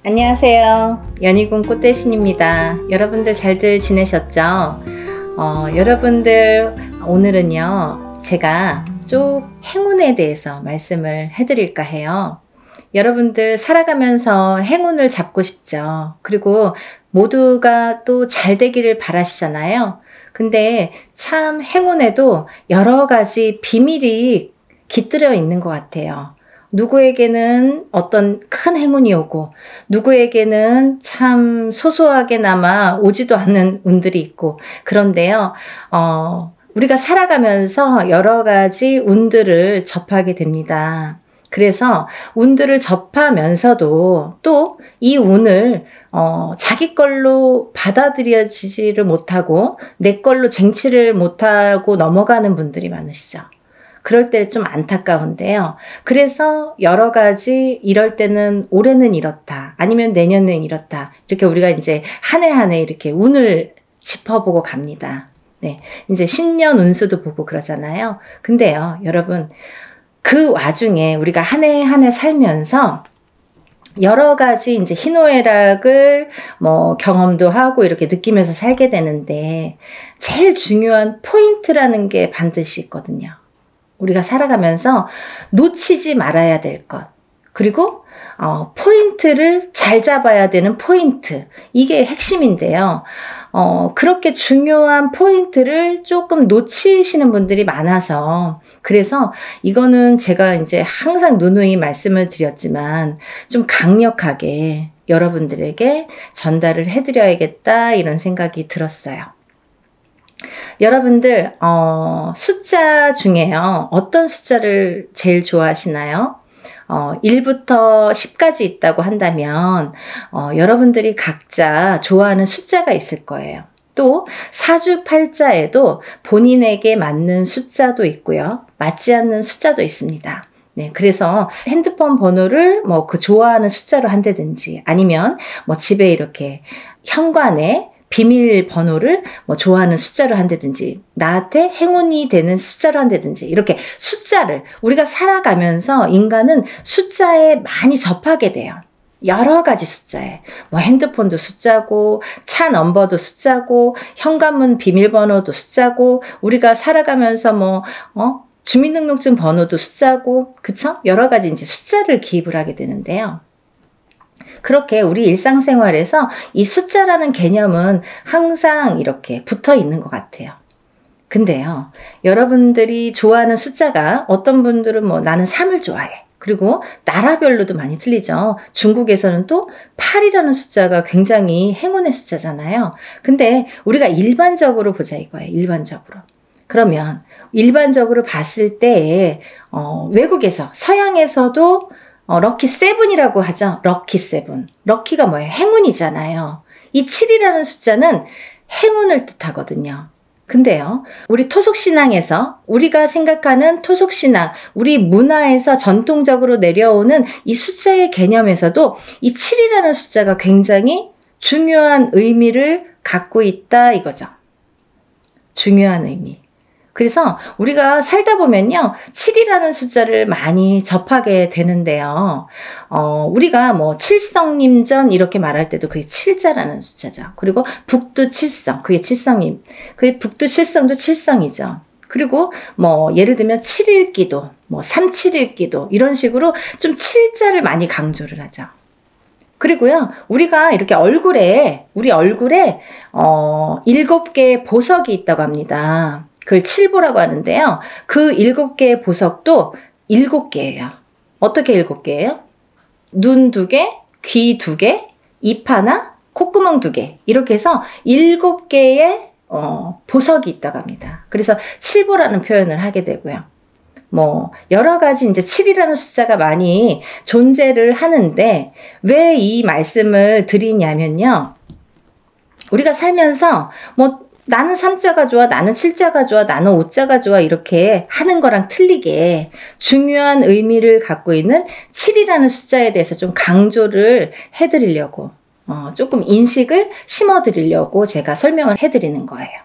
안녕하세요. 연희군 꽃대신입니다. 여러분들 잘들 지내셨죠? 여러분들 오늘은요 제가 쭉 행운에 대해서 말씀을 해드릴까 해요. 여러분들 살아가면서 행운을 잡고 싶죠. 그리고 모두가 또 잘 되기를 바라시잖아요. 근데 참 행운에도 여러 가지 비밀이 깃들여 있는 것 같아요. 누구에게는 어떤 큰 행운이 오고 누구에게는 참 소소하게나마 오지도 않는 운들이 있고, 그런데요 우리가 살아가면서 여러 가지 운들을 접하게 됩니다. 그래서 운들을 접하면서도 또 이 운을 자기 걸로 받아들여지지를 못하고 내 걸로 쟁취를 못하고 넘어가는 분들이 많으시죠. 그럴 때 좀 안타까운데요. 그래서 여러 가지 이럴 때는 올해는 이렇다, 아니면 내년은 이렇다, 이렇게 우리가 이제 한 해 한 해 이렇게 운을 짚어보고 갑니다. 네, 이제 신년 운수도 보고 그러잖아요. 근데요, 여러분, 그 와중에 우리가 한 해 한 해 살면서 여러 가지 이제 희노애락을 경험도 하고 이렇게 느끼면서 살게 되는데, 제일 중요한 포인트라는 게 반드시 있거든요. 우리가 살아가면서 놓치지 말아야 될 것, 그리고 포인트를 잘 잡아야 되는 포인트, 이게 핵심인데요. 그렇게 중요한 포인트를 조금 놓치시는 분들이 많아서, 그래서 이거는 제가 이제 항상 누누이 말씀을 드렸지만 좀 강력하게 여러분들에게 전달을 해드려야겠다, 이런 생각이 들었어요. 여러분들 숫자 중에요, 어떤 숫자를 제일 좋아하시나요? 1부터 10까지 있다고 한다면 여러분들이 각자 좋아하는 숫자가 있을 거예요. 또 사주팔자에도 본인에게 맞는 숫자도 있고요, 맞지 않는 숫자도 있습니다. 네, 그래서 핸드폰 번호를 그 좋아하는 숫자로 한다든지, 아니면 집에 이렇게 현관에 비밀번호를 좋아하는 숫자로 한다든지, 나한테 행운이 되는 숫자로 한다든지, 이렇게 숫자를 우리가 살아가면서 인간은 숫자에 많이 접하게 돼요. 여러 가지 숫자에, 핸드폰도 숫자고, 차 넘버도 숫자고, 현관문 비밀번호도 숫자고, 우리가 살아가면서 주민등록증 번호도 숫자고, 그쵸? 여러 가지 이제 숫자를 기입을 하게 되는데요. 그렇게 우리 일상생활에서 이 숫자라는 개념은 항상 이렇게 붙어 있는 것 같아요. 근데요, 여러분들이 좋아하는 숫자가, 어떤 분들은 나는 3을 좋아해. 그리고 나라별로도 많이 틀리죠. 중국에서는 또 8이라는 숫자가 굉장히 행운의 숫자잖아요. 근데 우리가 일반적으로 보자 이거예요. 일반적으로. 그러면 일반적으로 봤을 때 외국에서, 서양에서도 럭키 세븐이라고 하죠. 럭키 세븐. 럭키가 뭐예요? 행운이잖아요. 이 7이라는 숫자는 행운을 뜻하거든요. 근데요, 우리 토속신앙에서, 우리가 생각하는 토속신앙, 우리 문화에서 전통적으로 내려오는 이 숫자의 개념에서도 이 7이라는 숫자가 굉장히 중요한 의미를 갖고 있다 이거죠. 중요한 의미. 그래서 우리가 살다 보면요, 7이라는 숫자를 많이 접하게 되는데요. 우리가 칠성림전 이렇게 말할 때도 그게 7자라는 숫자죠. 그리고 북두칠성, 그게 칠성임. 그게 북두칠성도 칠성이죠. 그리고 예를 들면 7일기도, 371기도, 이런 식으로 좀 7자를 많이 강조를 하죠. 그리고요, 우리가 이렇게 우리 얼굴에 7개의 보석이 있다고 합니다. 그걸 칠보라고 하는데요. 그 7개의 보석도 7개예요. 어떻게 7개예요? 눈 2개, 귀 2개, 입 하나, 콧구멍 2개, 이렇게 해서 7개의 보석이 있다고 합니다. 그래서 칠보라는 표현을 하게 되고요. 여러 가지 이제 7이라는 숫자가 많이 존재를 하는데, 왜 이 말씀을 드리냐면요, 우리가 살면서 나는 3자가 좋아, 나는 7자가 좋아, 나는 5자가 좋아, 이렇게 하는 거랑 틀리게 중요한 의미를 갖고 있는 7이라는 숫자에 대해서 좀 강조를 해드리려고, 조금 인식을 심어드리려고 제가 설명을 해드리는 거예요.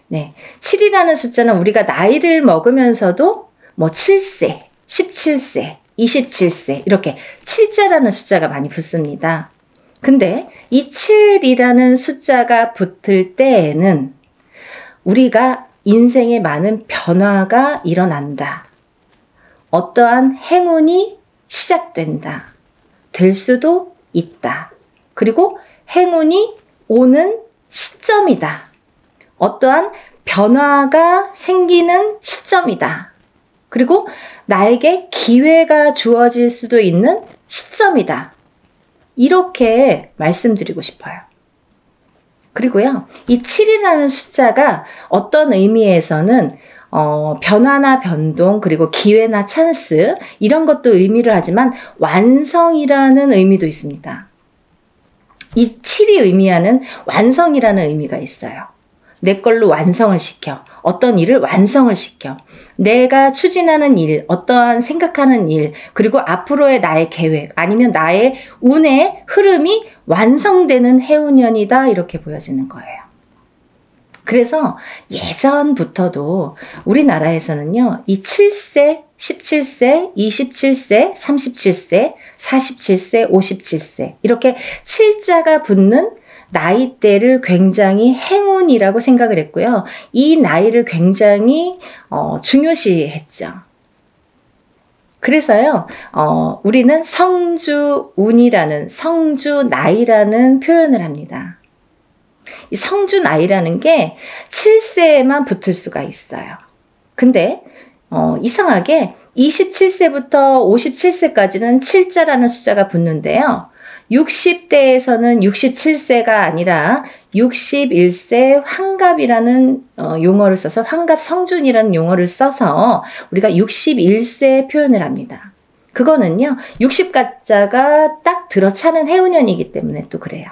네, 7이라는 숫자는 우리가 나이를 먹으면서도 7세, 17세, 27세 이렇게 7자라는 숫자가 많이 붙습니다. 근데 이 7이라는 숫자가 붙을 때에는 우리가 인생에 많은 변화가 일어난다. 어떠한 행운이 시작된다. 될 수도 있다. 그리고 행운이 오는 시점이다. 어떠한 변화가 생기는 시점이다. 그리고 나에게 기회가 주어질 수도 있는 시점이다. 이렇게 말씀드리고 싶어요. 그리고요, 이 7이라는 숫자가 어떤 의미에서는 변화나 변동, 그리고 기회나 찬스, 이런 것도 의미를 하지만 완성이라는 의미도 있습니다. 이 7이 의미하는 완성이라는 의미가 있어요. 내 걸로 완성을 시켜. 어떤 일을 완성을 시켜. 내가 추진하는 일, 어떠한 생각하는 일, 그리고 앞으로의 나의 계획, 아니면 나의 운의 흐름이 완성되는 해운년이다, 이렇게 보여지는 거예요. 그래서 예전부터도 우리나라에서는요, 이 7세, 17세, 27세, 37세, 47세, 57세, 이렇게 7자가 붙는 나이대를 굉장히 행운이라고 생각을 했고요. 이 나이를 굉장히 중요시했죠. 그래서요, 우리는 성주운이라는, 성주나이라는 표현을 합니다. 이 성주나이라는 게 7세에만 붙을 수가 있어요. 근데 이상하게 27세부터 57세까지는 7자라는 숫자가 붙는데요. 60대에서는 67세가 아니라 61세 환갑이라는 용어를 써서, 환갑 성준이라는 용어를 써서 우리가 61세 표현을 합니다. 그거는요, 60가자가 딱 들어차는 해운년이기 때문에 또 그래요.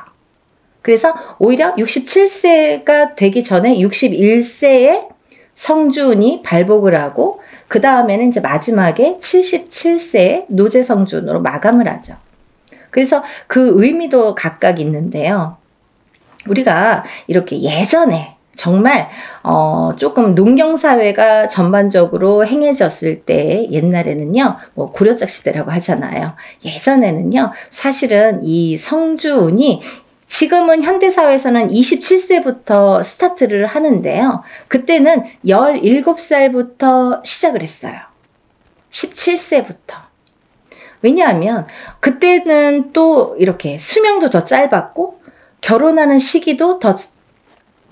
그래서 오히려 67세가 되기 전에 61세에 성준이 발복을 하고, 그 다음에는 이제 마지막에 77세에 노제성준으로 마감을 하죠. 그래서 그 의미도 각각 있는데요. 우리가 이렇게 예전에 정말 조금 농경사회가 전반적으로 행해졌을 때, 옛날에는요, 뭐 고려적 시대라고 하잖아요. 예전에는요, 사실은 이 성주운이, 지금은 현대사회에서는 27세부터 스타트를 하는데요. 그때는 17살부터 시작을 했어요. 17세부터. 왜냐하면 그때는 또 이렇게 수명도 더 짧았고 결혼하는 시기도 더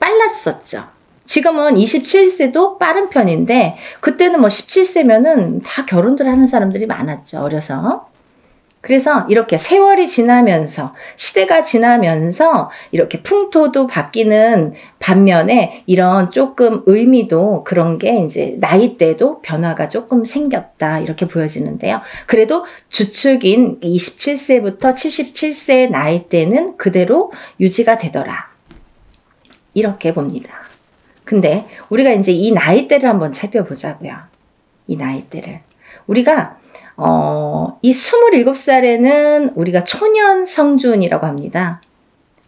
빨랐었죠. 지금은 27세도 빠른 편인데 그때는 뭐 17세면은 다 결혼들 하는 사람들이 많았죠. 어려서. 그래서 이렇게 세월이 지나면서, 시대가 지나면서 이렇게 풍토도 바뀌는 반면에 이런 조금 의미도, 그런 게 이제 나이대도 변화가 조금 생겼다, 이렇게 보여지는데요. 그래도 주축인 27세부터 77세의 나이대는 그대로 유지가 되더라, 이렇게 봅니다. 근데 우리가 이제 이 나이대를 한번 살펴보자고요. 이 나이대를. 우리가 이 27살에는 우리가 초년성준이라고 합니다.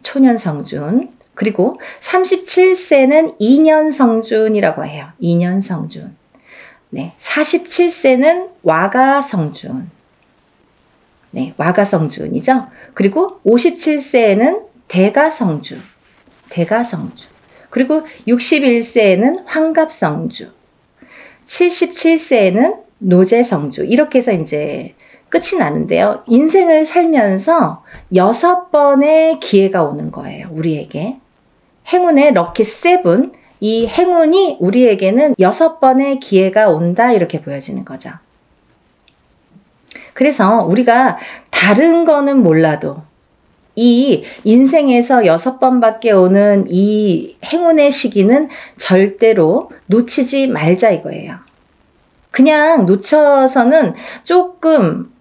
초년성준. 그리고 37세는 2년성준이라고 해요. 2년성준. 네, 47세는 와가성준. 네, 와가성준이죠. 그리고 57세에는 대가성준. 대가성준. 그리고 61세에는 환갑성주. 77세에는 노제성주. 이렇게 해서 이제 끝이 나는데요. 인생을 살면서 6번의 기회가 오는 거예요. 우리에게. 행운의 럭키 7. 이 행운이 우리에게는 6번의 기회가 온다, 이렇게 보여지는 거죠. 그래서 우리가 다른 거는 몰라도 이 인생에서 6번밖에 오는 이 행운의 시기는 절대로 놓치지 말자, 이거예요. 그냥 놓쳐서는 조금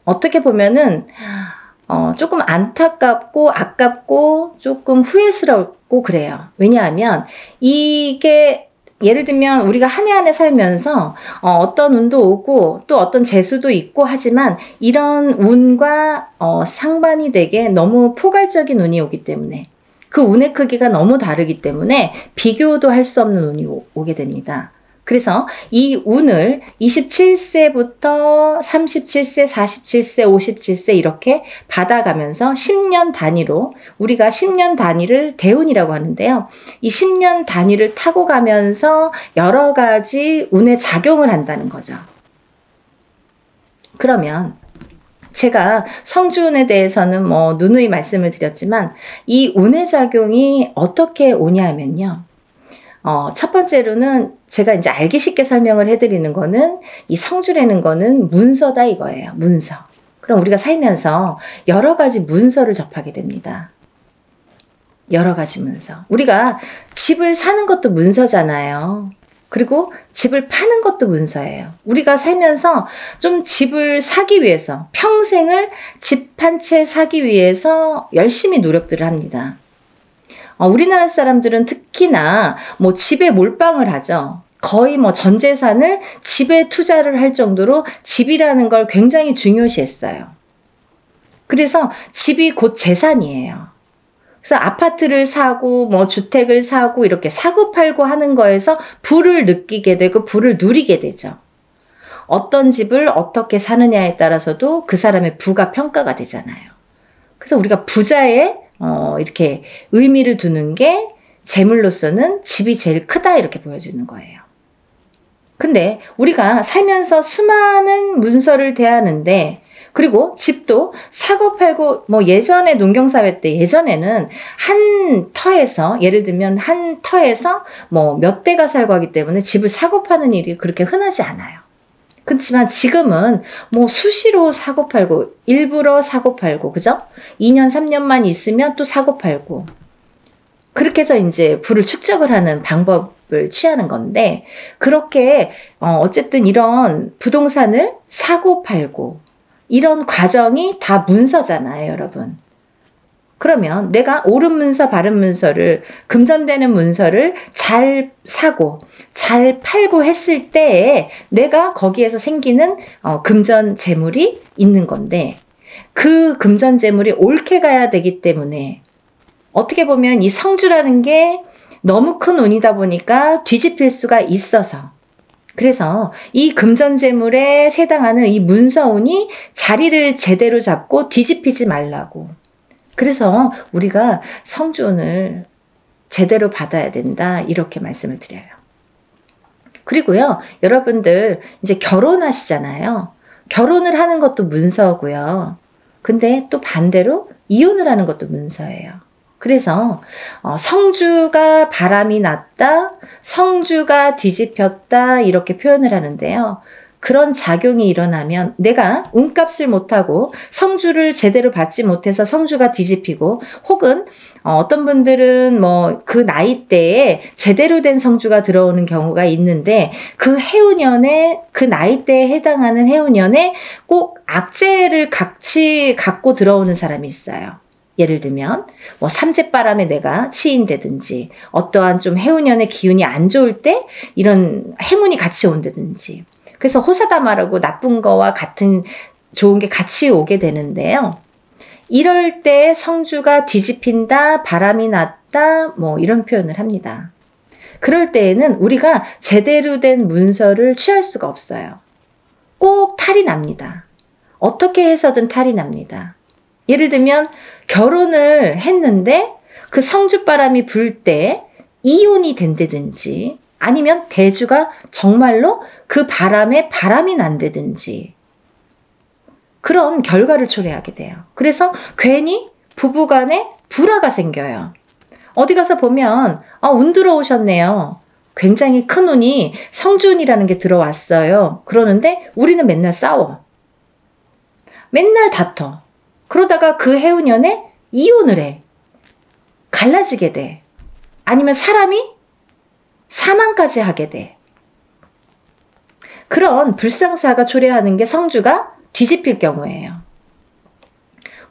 어떻게 보면은 조금 안타깝고 아깝고 조금 후회스럽고 그래요. 왜냐하면 이게, 예를 들면 우리가 한 해 한 해 살면서 어떤 운도 오고 또 어떤 재수도 있고 하지만, 이런 운과 상반이 되게 너무 포괄적인 운이 오기 때문에, 그 운의 크기가 너무 다르기 때문에 비교도 할 수 없는 운이 오게 됩니다. 그래서 이 운을 27세부터 37세, 47세, 57세 이렇게 받아가면서 10년 단위로 우리가 10년 단위를 대운이라고 하는데요. 이 10년 단위를 타고 가면서 여러 가지 운에 작용을 한다는 거죠. 그러면 제가 성주운에 대해서는 뭐 누누이 말씀을 드렸지만 이 운의 작용이 어떻게 오냐면요. 첫 번째로는 제가 이제 알기 쉽게 설명을 해드리는 거는 이 성주라는 거는 문서다 이거예요. 문서. 그럼 우리가 살면서 여러 가지 문서를 접하게 됩니다. 여러 가지 문서. 우리가 집을 사는 것도 문서잖아요. 그리고 집을 파는 것도 문서예요. 우리가 살면서 좀 집을 사기 위해서 평생을 집 한 채 사기 위해서 열심히 노력들을 합니다. 우리나라 사람들은 특히나 뭐 집에 몰빵을 하죠. 거의 뭐 전 재산을 집에 투자를 할 정도로 집이라는 걸 굉장히 중요시했어요. 그래서 집이 곧 재산이에요. 그래서 아파트를 사고 뭐 주택을 사고 이렇게 사고 팔고 하는 거에서 부를 느끼게 되고 부를 누리게 되죠. 어떤 집을 어떻게 사느냐에 따라서도 그 사람의 부가 평가가 되잖아요. 그래서 우리가 부자의 이렇게 의미를 두는 게 재물로서는 집이 제일 크다 이렇게 보여지는 거예요. 근데 우리가 살면서 수많은 문서를 대하는데 그리고 집도 사고 팔고 뭐 예전에 농경사회 때 예전에는 한 터에서 예를 들면 한 터에서 뭐 몇 대가 살고 하기 때문에 집을 사고 파는 일이 그렇게 흔하지 않아요. 그렇지만 지금은 뭐 수시로 사고 팔고 일부러 사고 팔고 그죠? 2년 3년만 있으면 또 사고 팔고 그렇게 해서 이제 부를 축적을 하는 방법을 취하는 건데 그렇게 어쨌든 이런 부동산을 사고 팔고 이런 과정이 다 문서잖아요, 여러분. 그러면 내가 옳은 문서, 바른 문서를 금전되는 문서를 잘 사고 잘 팔고 했을 때에 내가 거기에서 생기는 금전 재물이 있는 건데 그 금전 재물이 옳게 가야 되기 때문에 어떻게 보면 이 성주라는 게 너무 큰 운이다 보니까 뒤집힐 수가 있어서 그래서 이 금전재물에 해당하는 이 문서운이 자리를 제대로 잡고 뒤집히지 말라고. 그래서 우리가 성주운을 제대로 받아야 된다 이렇게 말씀을 드려요. 그리고요, 여러분들 이제 결혼하시잖아요. 결혼을 하는 것도 문서고요. 근데 또 반대로 이혼을 하는 것도 문서예요. 그래서 성주가 바람이 났다, 성주가 뒤집혔다 이렇게 표현을 하는데요. 그런 작용이 일어나면 내가 운값을 못하고 성주를 제대로 받지 못해서 성주가 뒤집히고 혹은 어떤 분들은 뭐 그 나이대에 제대로 된 성주가 들어오는 경우가 있는데 그 해운년에 그 나이대에 해당하는 해운년에 꼭 악재를 같이 갖고 들어오는 사람이 있어요. 예를 들면 뭐 삼재바람에 내가 치인다든지 어떠한 좀 해운년의 기운이 안 좋을 때 이런 해문이 같이 온다든지 그래서 호사다마라고 나쁜 거와 같은 좋은 게 같이 오게 되는데요. 이럴 때 성주가 뒤집힌다, 바람이 났다 뭐 이런 표현을 합니다. 그럴 때에는 우리가 제대로 된 문서를 취할 수가 없어요. 꼭 탈이 납니다. 어떻게 해서든 탈이 납니다. 예를 들면 결혼을 했는데 그 성주바람이 불 때 이혼이 된다든지 아니면 대주가 정말로 그 바람에 바람이 난다든지 그런 결과를 초래하게 돼요. 그래서 괜히 부부간에 불화가 생겨요. 어디 가서 보면 운 들어오셨네요. 굉장히 큰 운이 성주운이라는 게 들어왔어요. 그러는데 우리는 맨날 싸워. 맨날 다퉈. 그러다가 그 해운년에 이혼을 해. 갈라지게 돼. 아니면 사람이 사망까지 하게 돼. 그런 불상사가 초래하는 게 성주가 뒤집힐 경우예요.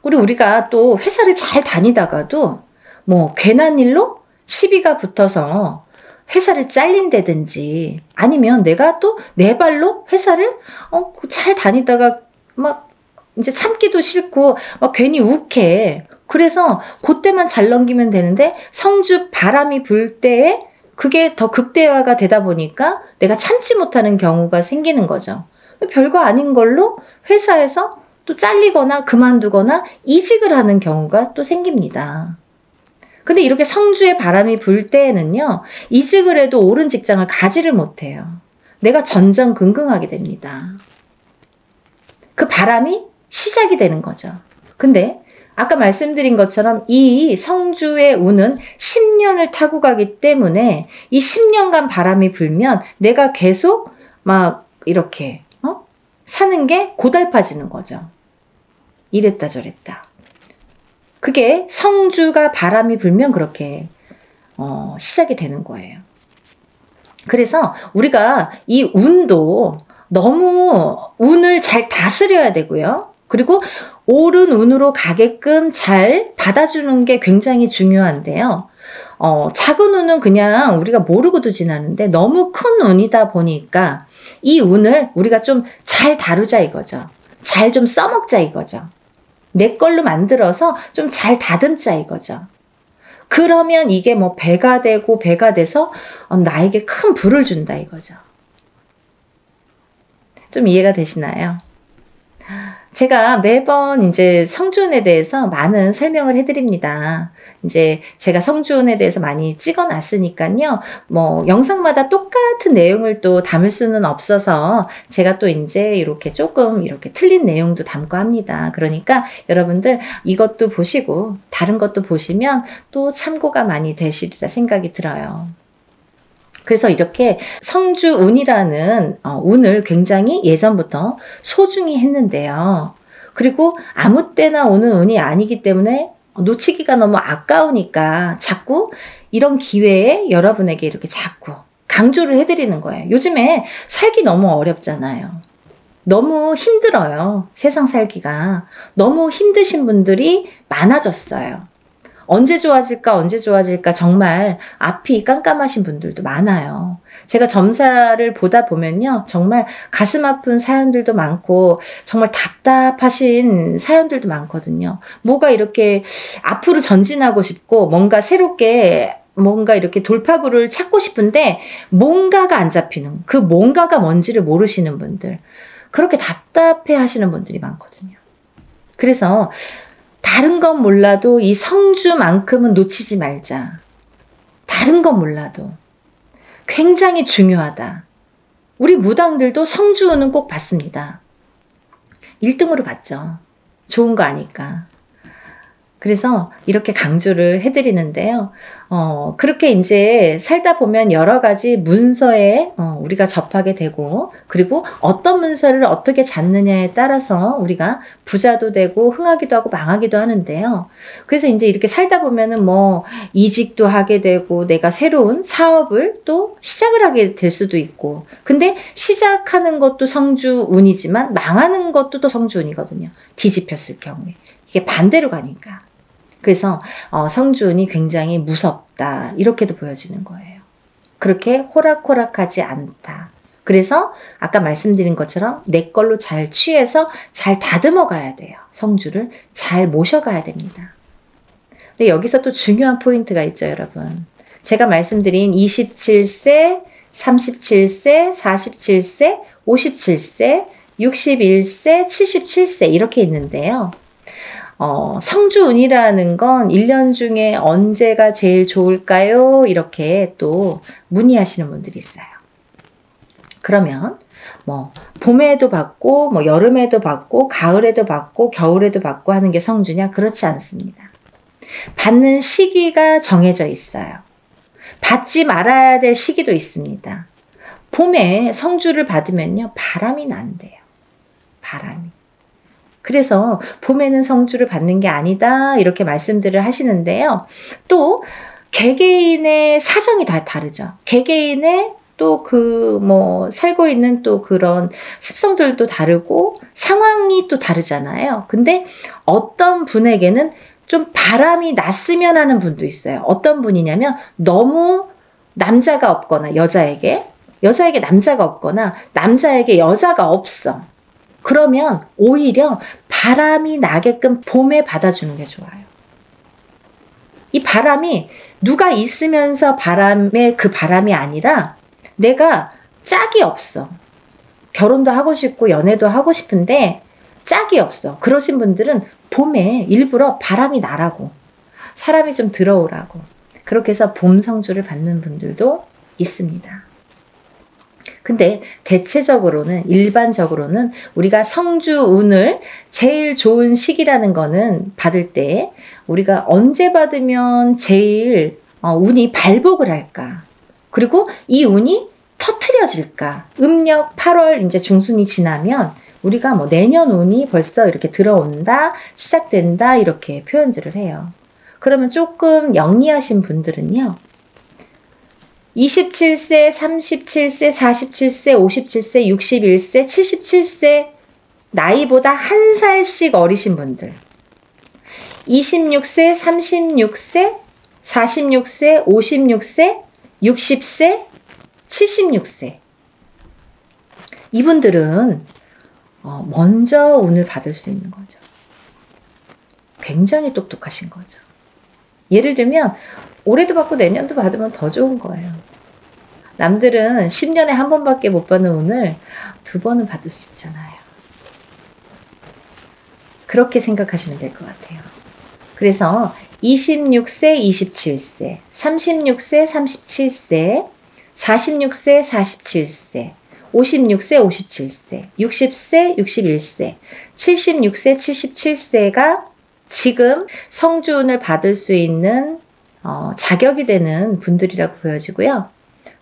우리가 또 회사를 잘 다니다가도 뭐 괜한 일로 시비가 붙어서 회사를 잘린다든지 아니면 내가 또 내 발로 회사를 잘 다니다가 막 이제 참기도 싫고 막 괜히 욱해. 그래서 그때만 잘 넘기면 되는데 성주 바람이 불 때에 그게 더 극대화가 되다 보니까 내가 참지 못하는 경우가 생기는 거죠. 별거 아닌 걸로 회사에서 또 잘리거나 그만두거나 이직을 하는 경우가 또 생깁니다. 근데 이렇게 성주의 바람이 불 때에는요, 이직을 해도 옳은 직장을 가지를 못해요. 내가 전전긍긍하게 됩니다. 그 바람이 시작이 되는 거죠. 근데 아까 말씀드린 것처럼 이 성주의 운은 10년을 타고 가기 때문에 이 10년간 바람이 불면 내가 계속 막 이렇게 사는 게 고달파지는 거죠. 이랬다 저랬다. 그게 성주가 바람이 불면 그렇게 시작이 되는 거예요. 그래서 우리가 이 운도 너무 운을 잘 다스려야 되고요. 그리고 옳은 운으로 가게끔 잘 받아주는 게 굉장히 중요한데요. 작은 운은 그냥 우리가 모르고도 지나는데 너무 큰 운이다 보니까 이 운을 우리가 좀 잘 다루자 이거죠. 잘 좀 써먹자 이거죠. 내 걸로 만들어서 좀 잘 다듬자 이거죠. 그러면 이게 뭐 배가 되고 배가 돼서 나에게 큰 부를 준다 이거죠. 좀 이해가 되시나요? 제가 매번 이제 성주운에 대해서 많은 설명을 해드립니다. 이제 제가 성주운에 대해서 많이 찍어놨으니까요. 뭐 영상마다 똑같은 내용을 또 담을 수는 없어서 제가 또 이제 이렇게 조금 이렇게 틀린 내용도 담고 합니다. 그러니까 여러분들 이것도 보시고 다른 것도 보시면 또 참고가 많이 되시리라 생각이 들어요. 그래서 이렇게 성주운이라는 운을 굉장히 예전부터 소중히 했는데요. 그리고 아무 때나 오는 운이 아니기 때문에 놓치기가 너무 아까우니까 자꾸 이런 기회에 여러분에게 이렇게 자꾸 강조를 해드리는 거예요. 요즘에 살기 너무 어렵잖아요. 너무 힘들어요. 세상 살기가. 너무 힘드신 분들이 많아졌어요. 언제 좋아질까 언제 좋아질까 정말 앞이 깜깜하신 분들도 많아요. 제가 점사를 보다 보면요. 정말 가슴 아픈 사연들도 많고 정말 답답하신 사연들도 많거든요. 뭐가 이렇게 앞으로 전진하고 싶고 뭔가 새롭게 뭔가 이렇게 돌파구를 찾고 싶은데 뭔가가 안 잡히는 그 뭔가가 뭔지를 모르시는 분들 그렇게 답답해 하시는 분들이 많거든요. 그래서 다른 건 몰라도 이 성주만큼은 놓치지 말자. 다른 건 몰라도 굉장히 중요하다. 우리 무당들도 성주운은 꼭 받습니다. 1등으로 받죠. 좋은 거 아니까. 그래서 이렇게 강조를 해드리는데요. 그렇게 이제 살다 보면 여러 가지 문서에 우리가 접하게 되고, 그리고 어떤 문서를 어떻게 잡느냐에 따라서 우리가 부자도 되고 흥하기도 하고 망하기도 하는데요. 그래서 이제 이렇게 살다 보면은 뭐 이직도 하게 되고, 내가 새로운 사업을 또 시작을 하게 될 수도 있고, 근데 시작하는 것도 성주운이지만 망하는 것도 또 성주운이거든요. 뒤집혔을 경우에. 이게 반대로 가니까. 그래서 성주운이 굉장히 무섭다 이렇게도 보여지는 거예요. 그렇게 호락호락하지 않다. 그래서 아까 말씀드린 것처럼 내 걸로 잘 취해서 잘 다듬어 가야 돼요. 성주를 잘 모셔가야 됩니다. 근데 여기서 또 중요한 포인트가 있죠, 여러분. 제가 말씀드린 27세, 37세, 47세, 57세, 61세, 77세 이렇게 있는데요. 성주운이라는 건 1년 중에 언제가 제일 좋을까요? 이렇게 또 문의하시는 분들이 있어요. 그러면 뭐 봄에도 받고 뭐 여름에도 받고 가을에도 받고 겨울에도 받고 하는 게 성주냐? 그렇지 않습니다. 받는 시기가 정해져 있어요. 받지 말아야 될 시기도 있습니다. 봄에 성주를 받으면요. 바람이 난대요. 바람이. 그래서 봄에는 성주를 받는 게 아니다 이렇게 말씀들을 하시는데요. 또 개개인의 사정이 다 다르죠. 개개인의 또 그 뭐 살고 있는 또 그런 습성들도 다르고 상황이 또 다르잖아요. 근데 어떤 분에게는 좀 바람이 났으면 하는 분도 있어요. 어떤 분이냐면 너무 남자가 없거나 여자에게 남자가 없거나 남자에게 여자가 없어. 그러면 오히려 바람이 나게끔 봄에 받아주는 게 좋아요. 이 바람이 누가 있으면서 바람의 그 바람이 아니라 내가 짝이 없어. 결혼도 하고 싶고 연애도 하고 싶은데 짝이 없어. 그러신 분들은 봄에 일부러 바람이 나라고, 사람이 좀 들어오라고, 그렇게 해서 봄 성주를 받는 분들도 있습니다. 근데 대체적으로는, 일반적으로는 우리가 성주운을 제일 좋은 시기라는 거는 받을 때 우리가 언제 받으면 제일 운이 발복을 할까? 그리고 이 운이 터트려질까? 음력 8월 이제 중순이 지나면 우리가 뭐 내년 운이 벌써 이렇게 들어온다, 시작된다 이렇게 표현들을 해요. 그러면 조금 영리하신 분들은요. 27세, 37세, 47세, 57세, 61세, 77세 나이보다 한 살씩 어리신 분들, 26세, 36세, 46세, 56세, 60세, 76세 이분들은 먼저 운을 받을 수 있는 거죠. 굉장히 똑똑하신 거죠. 예를 들면 올해도 받고 내년도 받으면 더 좋은 거예요. 남들은 10년에 한 번밖에 못 받는 운을 2번은 받을 수 있잖아요. 그렇게 생각하시면 될 것 같아요. 그래서 26세, 27세, 36세, 37세, 46세, 47세, 56세, 57세, 60세, 61세, 76세, 77세가 지금 성주운을 받을 수 있는 자격이 되는 분들이라고 보여지고요.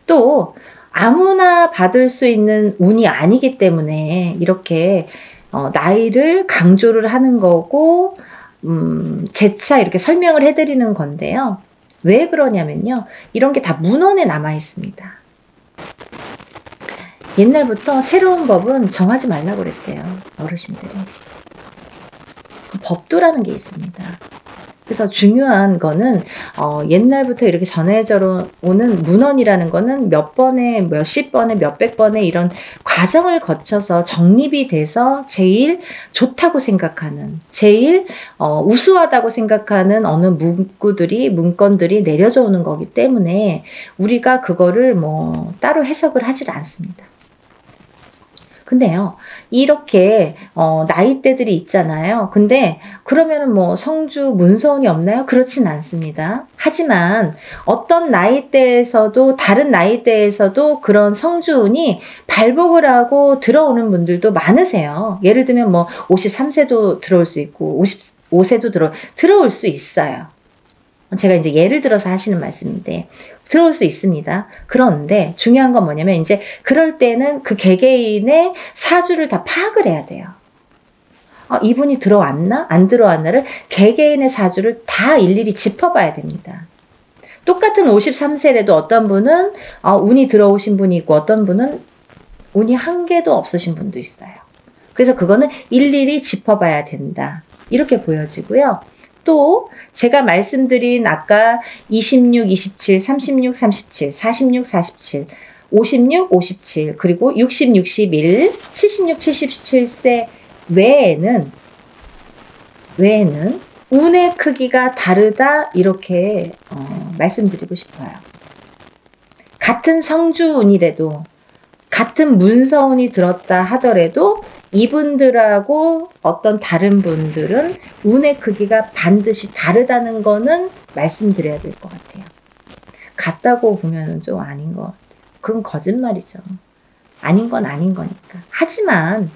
또 아무나 받을 수 있는 운이 아니기 때문에 이렇게 나이를 강조를 하는 거고 재차 이렇게 설명을 해드리는 건데요. 왜 그러냐면요. 이런 게 다 문헌에 남아 있습니다. 옛날부터 새로운 법은 정하지 말라고 그랬대요. 어르신들이. 법도라는 게 있습니다. 그래서 중요한 거는 옛날부터 이렇게 전해져 오는 문헌이라는 거는 몇 번에, 몇십 번에, 몇백 번에 이런 과정을 거쳐서 정립이 돼서 제일 좋다고 생각하는, 제일 우수하다고 생각하는 어느 문건들이 내려져 오는 거기 때문에 우리가 그거를 뭐 따로 해석을 하질 않습니다. 근데요, 이렇게 나이대들이 있잖아요. 근데 그러면은 뭐 성주 문서운이 없나요? 그렇진 않습니다. 하지만 어떤 나이대에서도, 다른 나이대에서도 그런 성주운이 발복을 하고 들어오는 분들도 많으세요. 예를 들면 뭐 53세도 들어올 수 있고 55세도 들어올 수 있어요. 제가 이제 예를 들어서 하시는 말씀인데 들어올 수 있습니다. 그런데 중요한 건 뭐냐면 이제 그럴 때는 그 개개인의 사주를 다 파악을 해야 돼요. 이분이 들어왔나? 안 들어왔나를 개개인의 사주를 다 일일이 짚어봐야 됩니다. 똑같은 53세라도 어떤 분은 운이 들어오신 분이 있고 어떤 분은 운이 한 개도 없으신 분도 있어요. 그래서 그거는 일일이 짚어봐야 된다. 이렇게 보여지고요. 또 제가 말씀드린 아까 26, 27, 36, 37, 46, 47, 56, 57 그리고 60, 61, 76, 77세 외에는 운의 크기가 다르다 이렇게 말씀드리고 싶어요. 같은 성주운이라도 같은 문서운이 들었다 하더라도 이분들하고 어떤 다른 분들은 운의 크기가 반드시 다르다는 거는 말씀드려야 될 것 같아요. 같다고 보면 좀 아닌 것 같아요. 그건 거짓말이죠. 아닌 건 아닌 거니까. 하지만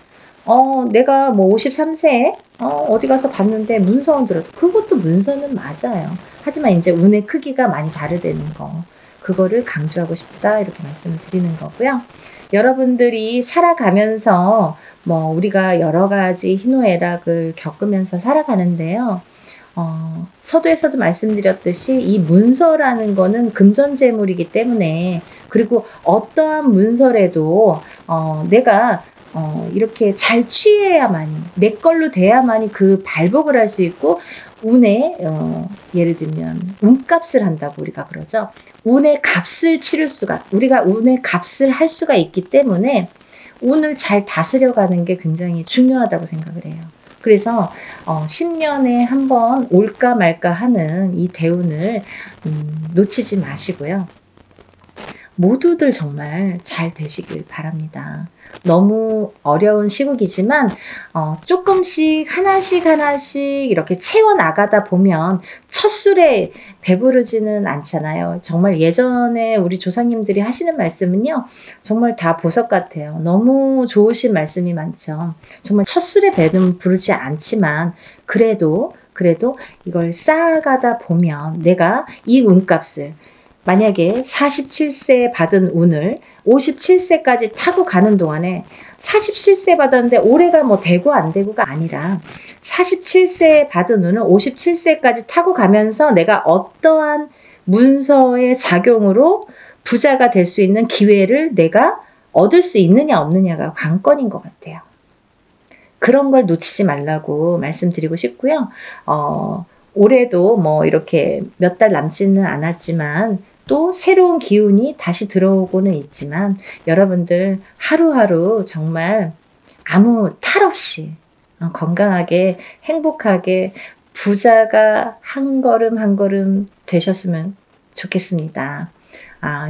내가 뭐 53세에 어디 가서 봤는데 문서운 들어도 그것도 문서는 맞아요. 하지만 이제 운의 크기가 많이 다르다는 거, 그거를 강조하고 싶다 이렇게 말씀을 드리는 거고요. 여러분들이 살아가면서 뭐 우리가 여러 가지 희노애락을 겪으면서 살아가는데요. 서두에서도 말씀드렸듯이 이 문서라는 거는 금전재물이기 때문에, 그리고 어떠한 문서라도 내가 이렇게 잘 취해야만이, 내 걸로 돼야만이 그 발복을 할 수 있고, 운에 예를 들면 운값을 한다고 우리가 그러죠. 운의 값을 치를 수가, 우리가 운의 값을 할 수가 있기 때문에 운을 잘 다스려가는 게 굉장히 중요하다고 생각을 해요. 그래서 10년에 한 번 올까 말까 하는 이 대운을 놓치지 마시고요. 모두들 정말 잘 되시길 바랍니다. 너무 어려운 시국이지만 조금씩 하나씩 이렇게 채워나가다 보면 첫 술에 배부르지는 않잖아요. 정말 예전에 우리 조상님들이 하시는 말씀은요, 정말 다 보석 같아요. 너무 좋으신 말씀이 많죠. 정말 첫 술에 배는 부르지 않지만 그래도 이걸 쌓아가다 보면 내가 이 운값을, 만약에 47세 받은 운을 57세까지 타고 가는 동안에, 47세 받았는데 올해가 뭐 되고 안 되고가 아니라 47세 받은 운을 57세까지 타고 가면서 내가 어떠한 문서의 작용으로 부자가 될 수 있는 기회를 내가 얻을 수 있느냐 없느냐가 관건인 것 같아요. 그런 걸 놓치지 말라고 말씀드리고 싶고요. 올해도 뭐 이렇게 몇 달 남지는 않았지만 또 새로운 기운이 다시 들어오고는 있지만 여러분들 하루하루 정말 아무 탈 없이 건강하게 행복하게 부자가 한 걸음 한 걸음 되셨으면 좋겠습니다.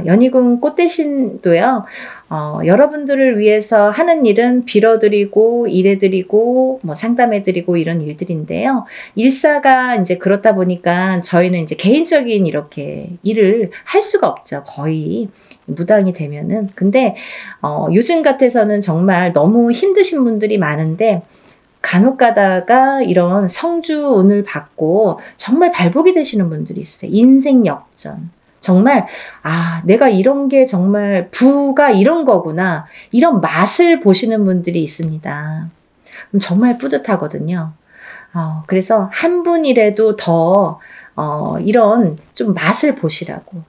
연희궁 꽃대신도요, 여러분들을 위해서 하는 일은 빌어드리고, 일해드리고, 뭐 상담해드리고 이런 일들인데요. 일사가 이제 그렇다 보니까 저희는 이제 개인적인 이렇게 일을 할 수가 없죠. 거의 무당이 되면은. 근데, 요즘 같아서는 정말 너무 힘드신 분들이 많은데, 간혹 가다가 이런 성주운을 받고 정말 발복이 되시는 분들이 있어요. 인생 역전. 정말 내가 이런 게 정말 부가 이런 거구나, 이런 맛을 보시는 분들이 있습니다. 정말 뿌듯하거든요. 그래서 한 분이라도 더 이런 좀 맛을 보시라고,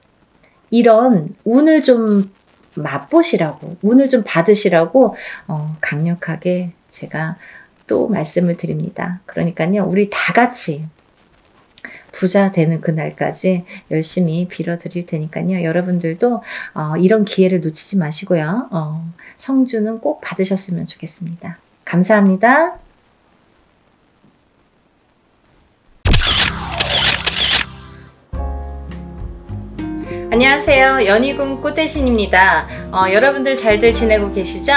이런 운을 좀 맛보시라고, 운을 좀 받으시라고 강력하게 제가 또 말씀을 드립니다. 그러니까요, 우리 다 같이 부자 되는 그날까지 열심히 빌어드릴 테니까요. 여러분들도 이런 기회를 놓치지 마시고요. 성주는 꼭 받으셨으면 좋겠습니다. 감사합니다. 안녕하세요. 연희궁 꽃대신입니다. 여러분들 잘들 지내고 계시죠?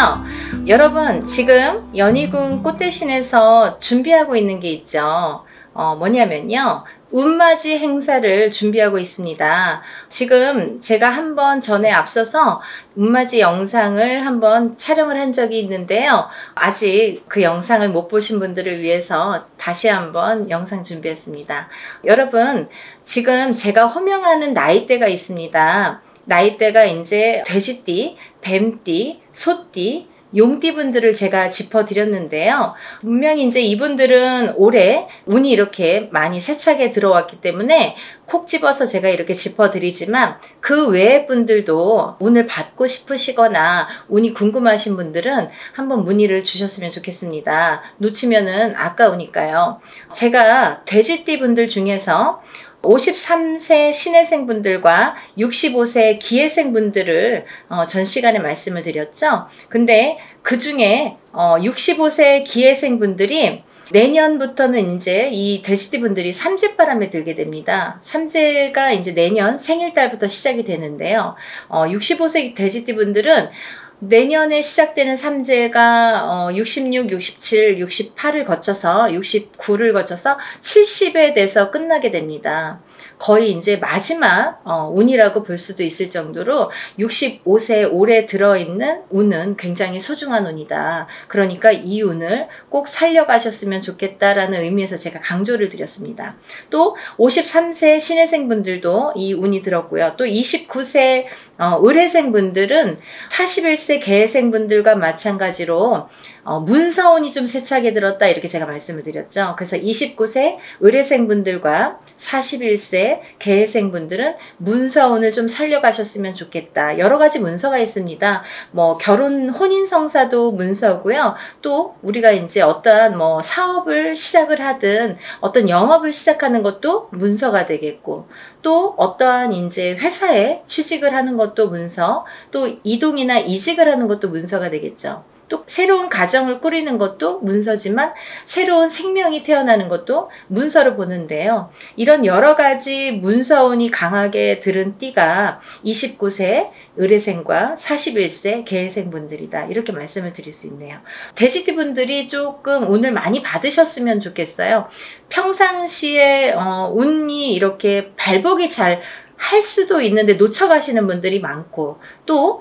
여러분, 지금 연희궁 꽃대신에서 준비하고 있는 게 있죠. 뭐냐면요, 운맞이 행사를 준비하고 있습니다. 지금 제가 한번 전에 앞서서 운맞이 영상을 한번 촬영을 한 적이 있는데요. 아직 그 영상을 못 보신 분들을 위해서 다시 한번 영상 준비했습니다. 여러분, 지금 제가 호명하는 나이대가 있습니다. 나이대가 이제 돼지띠, 뱀띠, 소띠, 용띠분들을 제가 짚어드렸는데요. 분명히 이제 이분들은 올해 운이 이렇게 많이 세차게 들어왔기 때문에 콕 집어서 제가 이렇게 짚어드리지만, 그 외의 분들도 운을 받고 싶으시거나 운이 궁금하신 분들은 한번 문의를 주셨으면 좋겠습니다. 놓치면은 아까우니까요. 제가 돼지띠 분들 중에서 53세 신해생 분들과 65세 기해생 분들을 전 시간에 말씀을 드렸죠. 근데 그 중에 65세 기해생 분들이 내년부터는 이제 이 돼지띠 분들이 삼재바람에 들게 됩니다. 삼재가 이제 내년 생일달부터 시작이 되는데요. 65세 돼지띠 분들은 내년에 시작되는 삼재가 66, 67, 68을 거쳐서 69를 거쳐서 70에 돼서 끝나게 됩니다. 거의 이제 마지막 운이라고 볼 수도 있을 정도로 65세 올해 들어있는 운은 굉장히 소중한 운이다. 그러니까 이 운을 꼭 살려가셨으면 좋겠다라는 의미에서 제가 강조를 드렸습니다. 또 53세 신해생 분들도 이 운이 들었고요. 또 29세 을해생 분들은 41세 개해생 분들과 마찬가지로 문서운이 좀 세차게 들었다, 이렇게 제가 말씀을 드렸죠. 그래서 29세 을해생 분들과 41세 개해생 분들은 문서운을 좀 살려가셨으면 좋겠다. 여러 가지 문서가 있습니다. 뭐 결혼 혼인 성사도 문서고요. 또 우리가 이제 어떠한 뭐 사업을 시작을 하든 어떤 영업을 시작하는 것도 문서가 되겠고, 또 어떠한 이제 회사에 취직을 하는 것도 문서, 또 이동이나 이직을 하는 것도 문서가 되겠죠. 또 새로운 가정을 꾸리는 것도 문서지만 새로운 생명이 태어나는 것도 문서로 보는데요. 이런 여러 가지 문서운이 강하게 들은 띠가 29세 의뢰생과 41세 계생분들이다. 이렇게 말씀을 드릴 수 있네요. 돼지띠 분들이 조금 운을 많이 받으셨으면 좋겠어요. 평상시에 운이 이렇게 발복이 잘 할 수도 있는데 놓쳐가시는 분들이 많고, 또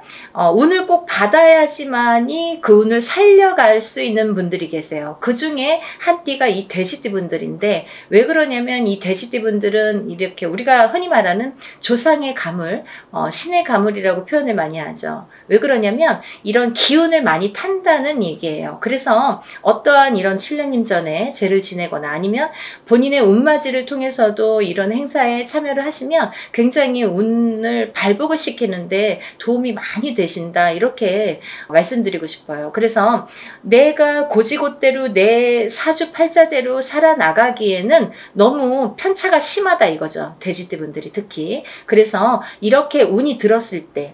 운을 꼭 받아야지만이 그 운을 살려갈 수 있는 분들이 계세요. 그 중에 한 띠가 이 돼지띠 분들인데, 왜 그러냐면 이 돼지띠 분들은 이렇게 우리가 흔히 말하는 조상의 가물, 신의 가물이라고 표현을 많이 하죠. 왜 그러냐면 이런 기운을 많이 탄다는 얘기예요. 그래서 어떠한 이런 7년님 전에 제를 지내거나 아니면 본인의 운맞이를 통해서도 이런 행사에 참여를 하시면 굉장히 운을 발복을 시키는데 도움이 많이 되신다, 이렇게 말씀드리고 싶어요. 그래서 내가 고지고대로 내 사주팔자대로 살아나가기에는 너무 편차가 심하다 이거죠. 돼지띠 분들이 특히. 그래서 이렇게 운이 들었을 때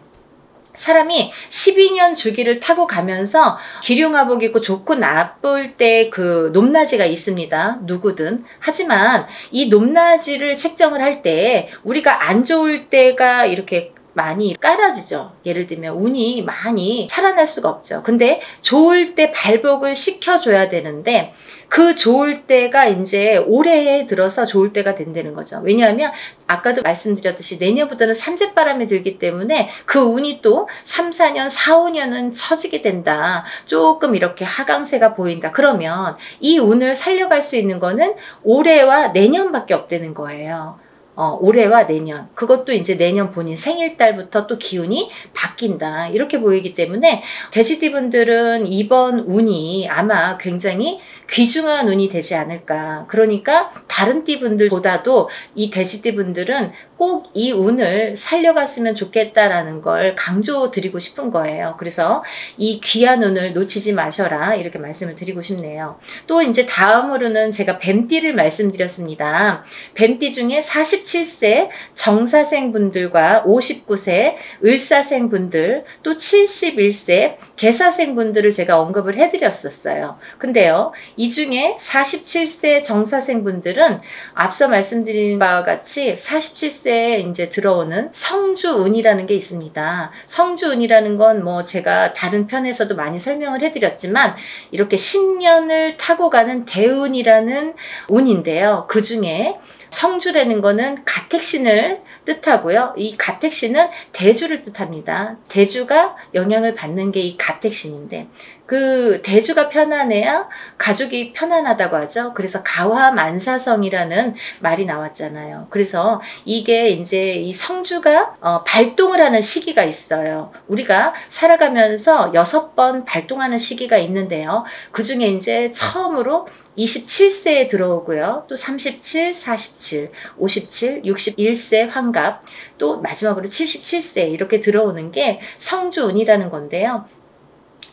사람이 12년 주기를 타고 가면서 기륭화복 입고 좋고 나쁠 때 그 높낮이가 있습니다. 누구든. 하지만 이 높낮이를 책정을 할 때 우리가 안 좋을 때가 이렇게 많이 깔아지죠. 예를 들면 운이 많이 살아날 수가 없죠. 근데 좋을 때 발복을 시켜줘야 되는데 그 좋을 때가 이제 올해에 들어서 좋을 때가 된다는 거죠. 왜냐하면 아까도 말씀드렸듯이 내년부터는 삼재바람이 들기 때문에 그 운이 또 3, 4년, 4, 5년은 처지게 된다. 조금 이렇게 하강세가 보인다. 그러면 이 운을 살려갈 수 있는 거는 올해와 내년밖에 없다는 거예요. 올해와 내년, 그것도 이제 내년 본인 생일달부터 또 기운이 바뀐다, 이렇게 보이기 때문에 돼지띠 분들은 이번 운이 아마 굉장히 귀중한 운이 되지 않을까. 그러니까 다른 띠 분들보다도 이 돼지띠 분들은 꼭 이 운을 살려갔으면 좋겠다라는 걸 강조드리고 싶은 거예요. 그래서 이 귀한 운을 놓치지 마셔라, 이렇게 말씀을 드리고 싶네요. 또 이제 다음으로는 제가 뱀띠를 말씀드렸습니다. 뱀띠 중에 47세 정사생 분들과 59세 을사생 분들, 또 71세 개사생 분들을 제가 언급을 해드렸었어요. 근데요, 이 중에 47세 정사생 분들은 앞서 말씀드린 바와 같이 47세에 이제 들어오는 성주운이라는 게 있습니다. 성주운이라는 건 뭐 제가 다른 편에서도 많이 설명을 해드렸지만 이렇게 10년을 타고 가는 대운이라는 운인데요. 그 중에 성주라는 거는 가택신을 뜻하고요. 이 가택신은 대주를 뜻합니다. 대주가 영향을 받는 게 이 가택신인데, 그 대주가 편안해야 가족이 편안하다고 하죠. 그래서 가화만사성이라는 말이 나왔잖아요. 그래서 이게 이제 이 성주가 발동을 하는 시기가 있어요. 우리가 살아가면서 6번 발동하는 시기가 있는데요. 그 중에 이제 처음으로 27세에 들어오고요. 또 37, 47, 57, 61세 환갑, 또 마지막으로 77세 이렇게 들어오는 게 성주운이라는 건데요.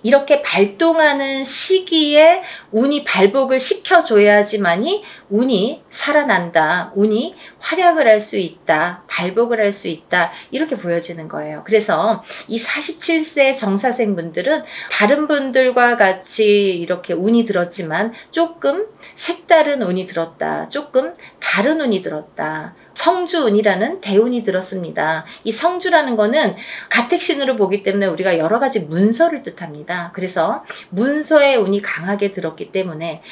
이렇게 발동하는 시기에 운이 발복을 시켜줘야지만이 운이 살아난다, 운이 활약을 할 수 있다, 발복을 할 수 있다, 이렇게 보여지는 거예요. 그래서 이 47세 정사생 분들은 다른 분들과 같이 이렇게 운이 들었지만 조금 색다른 운이 들었다, 조금 다른 운이 들었다. 성주운이라는 대운이 들었습니다. 이 성주라는 거는 가택신으로 보기 때문에 우리가 여러 가지 문서를 뜻합니다. 그래서 문서의 운이 강하게 들었기 때문에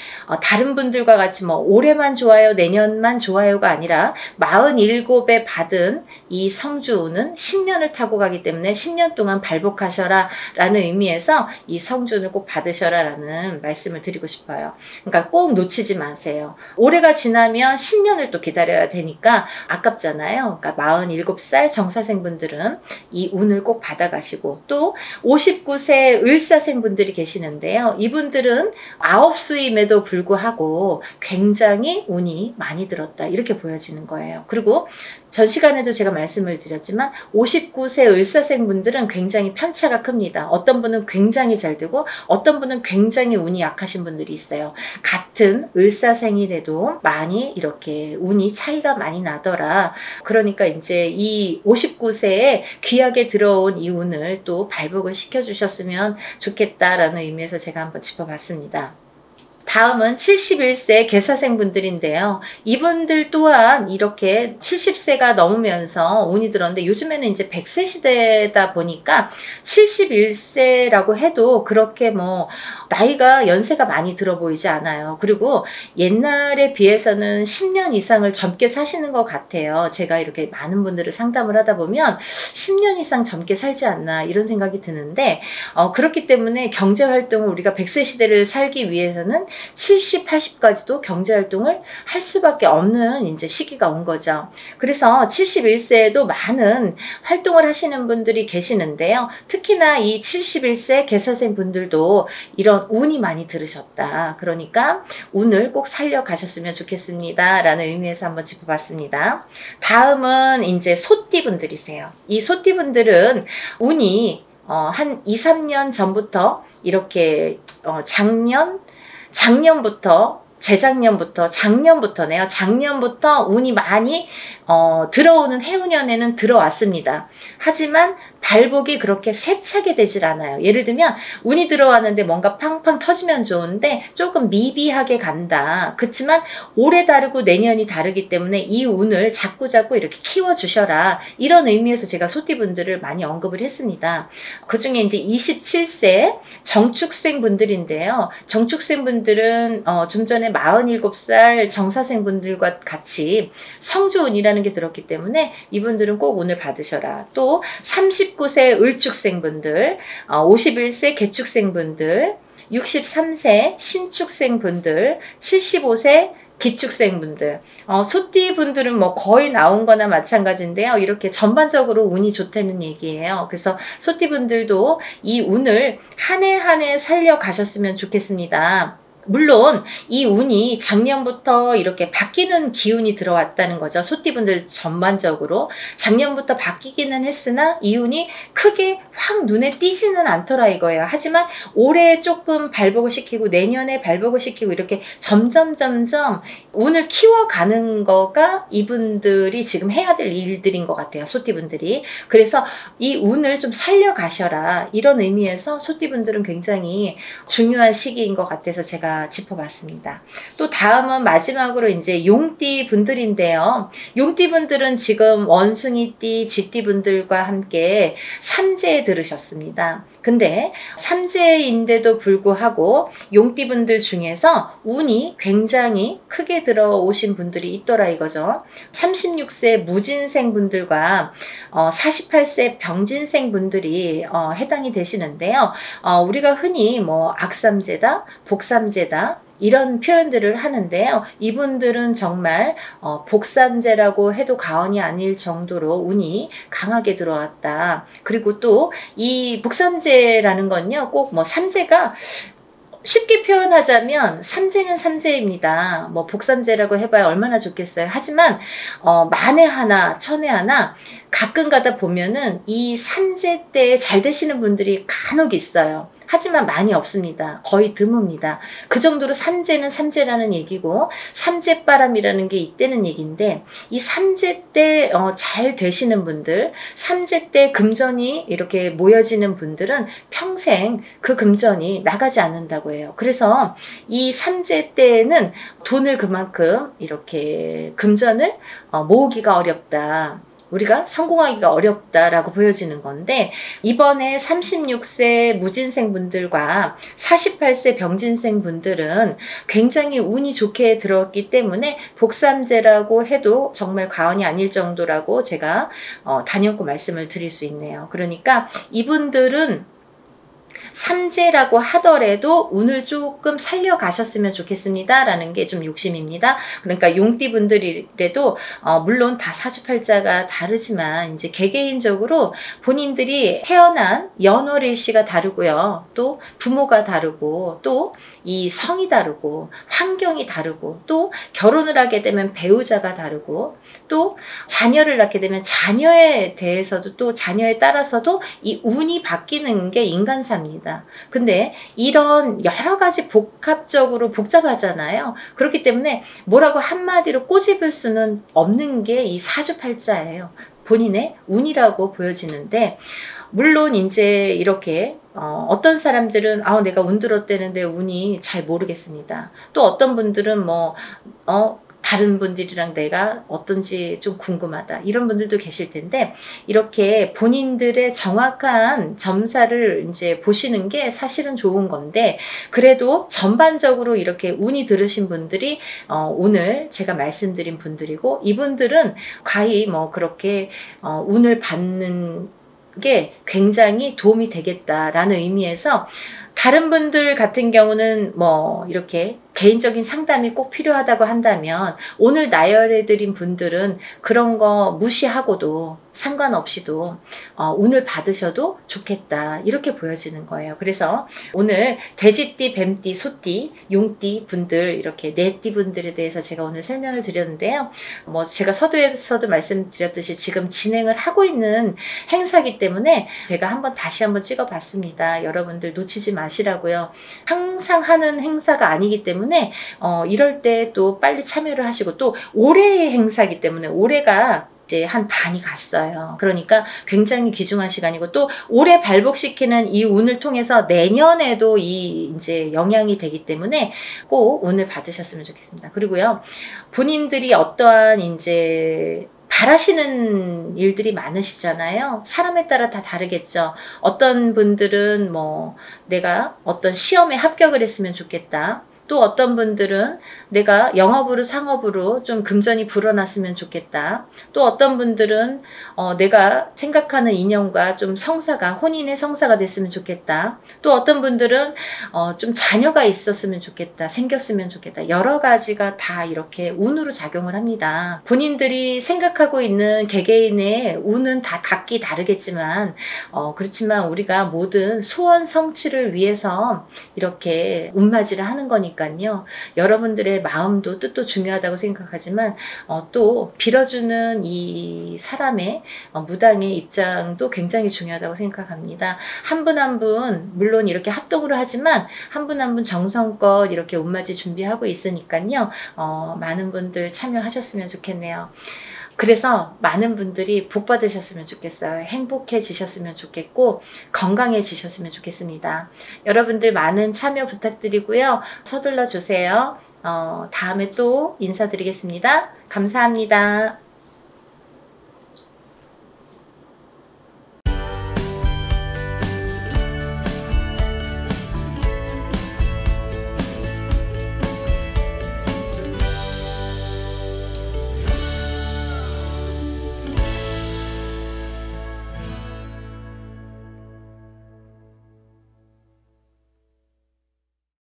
다른 분들과 같이 뭐 올해만 좋아요, 내년만 좋아요가 아니라 47에 받은 이 성주운은 10년을 타고 가기 때문에 10년 동안 발복하셔라 라는 의미에서 이 성주운을 꼭 받으셔라 라는 말씀을 드리고 싶어요. 그러니까 꼭 놓치지 마세요. 올해가 지나면 10년을 또 기다려야 되니까 아깝잖아요. 그러니까 47살 정사생분들은 이 운을 꼭 받아가시고, 또 59세 을사생분들이 계시는데요. 이분들은 아홉수임에도 불구하고 굉장히 운이 많이 들었다, 이렇게 보여지는 거예요. 그리고 전 시간에도 제가 말씀을 드렸지만 59세 을사생분들은 굉장히 편차가 큽니다. 어떤 분은 굉장히 잘 되고 어떤 분은 굉장히 운이 약하신 분들이 있어요. 같은 을사생일에도 많이 이렇게 운이 차이가 많이 나더라고요. 가더라. 그러니까 이제 이 59세에 귀하게 들어온 이 운을 또 발복을 시켜주셨으면 좋겠다라는 의미에서 제가 한번 짚어봤습니다. 다음은 71세 개사생 분들인데요. 이분들 또한 이렇게 70세가 넘으면서 운이 들었는데 요즘에는 이제 100세 시대다 보니까 71세라고 해도 그렇게 뭐 나이가 연세가 많이 들어 보이지 않아요. 그리고 옛날에 비해서는 10년 이상을 젊게 사시는 것 같아요. 제가 이렇게 많은 분들을 상담을 하다 보면 10년 이상 젊게 살지 않나 이런 생각이 드는데 그렇기 때문에 경제활동을 우리가 100세 시대를 살기 위해서는 70, 80까지도 경제활동을 할 수밖에 없는 이제 시기가 온 거죠. 그래서 71세에도 많은 활동을 하시는 분들이 계시는데요. 특히나 이 71세 개사생 분들도 이런 운이 많이 들으셨다. 그러니까 운을 꼭 살려가셨으면 좋겠습니다. 라는 의미에서 한번 짚어봤습니다. 다음은 이제 소띠 분들이세요. 이 소띠 분들은 운이 한 2, 3년 전부터 이렇게 작년부터네요. 작년부터 운이 많이 들어오는 해운년에는 들어왔습니다. 하지만 발복이 그렇게 세차게 되질 않아요. 예를 들면 운이 들어왔는데 뭔가 팡팡 터지면 좋은데 조금 미비하게 간다. 그렇지만 올해 다르고 내년이 다르기 때문에 이 운을 자꾸자꾸 이렇게 키워주셔라. 이런 의미에서 제가 소띠분들을 많이 언급을 했습니다. 그중에 이제 27세 정축생 분들인데요. 정축생 분들은 좀 전에 47살 정사생 분들과 같이 성주운이라는 게 들었기 때문에 이분들은 꼭 운을 받으셔라. 또 39세 을축생 분들, 51세 개축생 분들, 63세 신축생 분들, 75세 기축생 분들, 소띠 분들은 뭐 거의 나온 거나 마찬가지인데요. 이렇게 전반적으로 운이 좋다는 얘기예요. 그래서 소띠 분들도 이 운을 한 해 한 해 살려가셨으면 좋겠습니다. 물론 이 운이 작년부터 이렇게 바뀌는 기운이 들어왔다는 거죠. 소띠분들 전반적으로 작년부터 바뀌기는 했으나 이 운이 크게 확 눈에 띄지는 않더라 이거예요. 하지만 올해 조금 발복을 시키고 내년에 발복을 시키고 이렇게 점점 운을 키워가는 거가 이분들이 지금 해야 될 일들인 것 같아요. 소띠분들이. 그래서 이 운을 좀 살려가셔라 이런 의미에서 소띠분들은 굉장히 중요한 시기인 것 같아서 제가 짚어봤습니다. 또 다음은 마지막으로 이제 용띠 분들인데요. 용띠 분들은 지금 원숭이띠, 쥐띠 분들과 함께 삼재에 들으셨습니다. 근데 삼재인데도 불구하고 용띠 분들 중에서 운이 굉장히 크게 들어오신 분들이 있더라 이거죠. 36세 무진생 분들과 48세 병진생 분들이 해당이 되시는데요. 우리가 흔히 뭐 악삼재다, 복삼재다 이런 표현들을 하는데요. 이분들은 정말 복삼재라고 해도 과언이 아닐 정도로 운이 강하게 들어왔다. 그리고 또 이 복삼재라는 건요. 꼭 뭐 삼재가 쉽게 표현하자면 삼재는 삼재입니다. 뭐 복삼재라고 해봐야 얼마나 좋겠어요. 하지만 만에 하나 천에 하나 가끔 가다 보면은 이 삼재 때 잘 되시는 분들이 간혹 있어요. 하지만 많이 없습니다. 거의 드뭅니다. 그 정도로 삼재는 삼재라는 얘기고 삼재바람이라는 게 있다는 얘기인데 이 삼재 때 잘 되시는 분들, 삼재 때 금전이 이렇게 모여지는 분들은 평생 그 금전이 나가지 않는다고 해요. 그래서 이 삼재 때는 돈을 그만큼 이렇게 금전을 모으기가 어렵다. 우리가 성공하기가 어렵다라고 보여지는 건데 이번에 36세 무진생 분들과 48세 병진생 분들은 굉장히 운이 좋게 들어왔기 때문에 복삼재라고 해도 정말 과언이 아닐 정도라고 제가 단연코 말씀을 드릴 수 있네요. 그러니까 이분들은 삼재라고 하더라도 운을 조금 살려가셨으면 좋겠습니다. 라는 게 좀 욕심입니다. 그러니까 용띠 분들이라도 물론 다 사주팔자가 다르지만 이제 개개인적으로 본인들이 태어난 연월일시가 다르고요. 또 부모가 다르고 또 이 성이 다르고 환경이 다르고 또 결혼을 하게 되면 배우자가 다르고 또 자녀를 낳게 되면 자녀에 대해서도 또 자녀에 따라서도 이 운이 바뀌는 게 인간상 행사입니다. 근데 이런 여러 가지 복합적으로 복잡하잖아요. 그렇기 때문에 뭐라고 한마디로 꼬집을 수는 없는 게 이 사주팔자예요. 본인의 운이라고 보여지는데, 물론 이제 이렇게 어떤 사람들은 내가 운 들었대는데 운이 잘 모르겠습니다. 또 어떤 분들은 다른 분들이랑 내가 어떤지 좀 궁금하다, 이런 분들도 계실 텐데, 이렇게 본인들의 정확한 점사를 이제 보시는 게 사실은 좋은 건데, 그래도 전반적으로 이렇게 운이 들으신 분들이 오늘 제가 말씀드린 분들이고, 이분들은 과히 그렇게 운을 받는 게 굉장히 도움이 되겠다라는 의미에서, 다른 분들 같은 경우는 이렇게 개인적인 상담이 꼭 필요하다고 한다면, 오늘 나열해드린 분들은 그런 거 무시하고도 상관없이도 운을 받으셔도 좋겠다, 이렇게 보여지는 거예요. 그래서 오늘 돼지띠, 뱀띠, 소띠, 용띠 분들, 이렇게 네 띠 분들에 대해서 제가 오늘 설명을 드렸는데요. 제가 서두에서도 말씀드렸듯이 지금 진행을 하고 있는 행사이기 때문에 제가 다시 한번 찍어봤습니다. 여러분들 놓치지 마시라고요. 항상 하는 행사가 아니기 때문에 이럴 때 또 빨리 참여를 하시고, 또 올해의 행사이기 때문에 올해가 이제 한 반이 갔어요. 그러니까 굉장히 귀중한 시간이고, 또 올해 발복시키는 이 운을 통해서 내년에도 이제 영향이 되기 때문에 꼭 운을 받으셨으면 좋겠습니다. 그리고요, 본인들이 어떠한 이제 바라시는 일들이 많으시잖아요. 사람에 따라 다 다르겠죠. 어떤 분들은 내가 어떤 시험에 합격을 했으면 좋겠다. 또 어떤 분들은 내가 영업으로 상업으로 좀 금전이 불어났으면 좋겠다. 또 어떤 분들은 내가 생각하는 인연과 좀 성사가, 혼인의 성사가 됐으면 좋겠다. 또 어떤 분들은 좀 자녀가 있었으면 좋겠다, 생겼으면 좋겠다. 여러 가지가 다 이렇게 운으로 작용을 합니다. 본인들이 생각하고 있는 개개인의 운은 다 각기 다르겠지만, 그렇지만 우리가 모든 소원 성취를 위해서 이렇게 운맞이를 하는 거니까, 여러분들의 마음도 뜻도 중요하다고 생각하지만, 또 빌어주는 이 사람의 무당의 입장도 굉장히 중요하다고 생각합니다. 한 분 한 분 물론 이렇게 합동으로 하지만 한 분 한 분 정성껏 이렇게 운맞이 준비하고 있으니까요. 많은 분들 참여하셨으면 좋겠네요. 그래서 많은 분들이 복 받으셨으면 좋겠어요. 행복해지셨으면 좋겠고, 건강해지셨으면 좋겠습니다. 여러분들 많은 참여 부탁드리고요. 서둘러 주세요. 다음에 또 인사드리겠습니다. 감사합니다.